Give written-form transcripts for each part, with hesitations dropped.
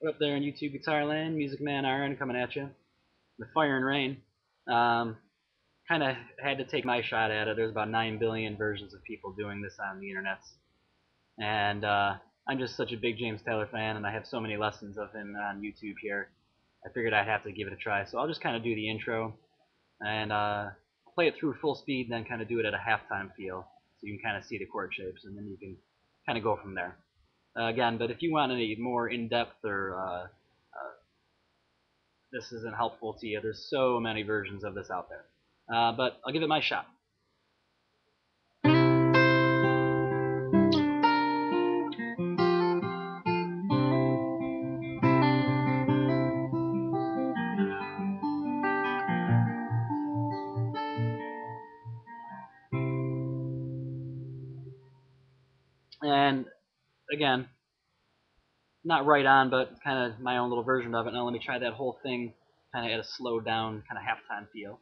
What up there in YouTube Guitar Land? Music Man RN coming at you with Fire and Rain. Um, kind of had to take my shot at it. There's about 9 billion versions of people doing this on the internet. And I'm just such a big James Taylor fan, and I have so many lessons of him on YouTube here. I figured I'd have to give it a try. So I'll just kind of do the intro and play it through full speed, then kind of do it at a halftime feel. So you can kind of see the chord shapes, and then you can kind of go from there. Again, but if you want any more in-depth or this isn't helpful to you, there's so many versions of this out there. But I'll give it my shot. And again, not right on, but kind of my own little version of it. Now let me try that whole thing kind of at a slowed down, kind of halftime feel.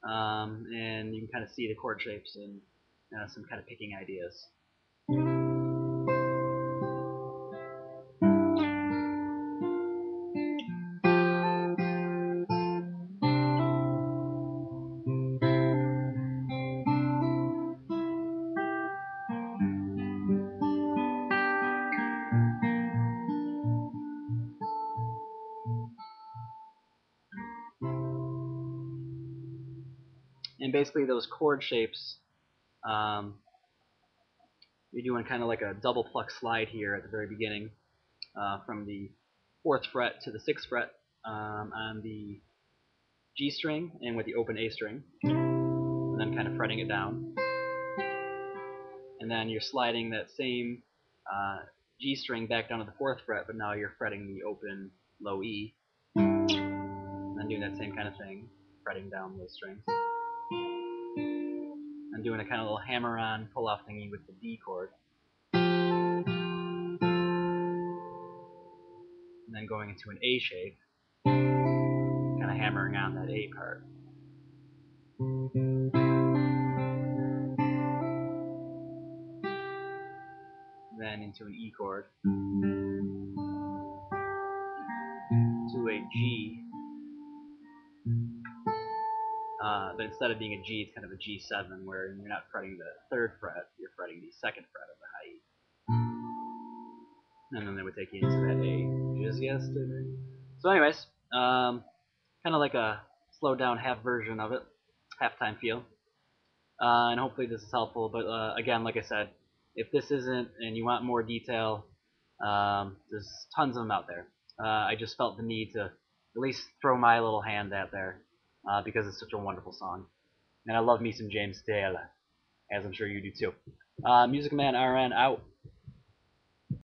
And you can kind of see the chord shapes and some kind of picking ideas. And basically those chord shapes, you're doing kind of like a double pluck slide here at the very beginning, from the 4th fret to the 6th fret on the G string and with the open A string, and then kind of fretting it down. And then you're sliding that same G string back down to the 4th fret, but now you're fretting the open low E, and then doing that same kind of thing, fretting down those strings. And doing a kind of little hammer-on pull-off thingy with the D chord. And then going into an A shape, kind of hammering on that A part. Then into an E chord, to a G, but instead of being a G, it's kind of a G7, where you're not fretting the 3rd fret, you're fretting the 2nd fret of the high E. And then they would take you into that A just yesterday. So anyways, kind of like a slowed down half version of it, halftime feel. And hopefully this is helpful, but again, like I said, if this isn't and you want more detail, there's tons of them out there. I just felt the need to at least throw my little hand out there because it's such a wonderful song. And I love me some James Taylor, as I'm sure you do too. Music Man RN out.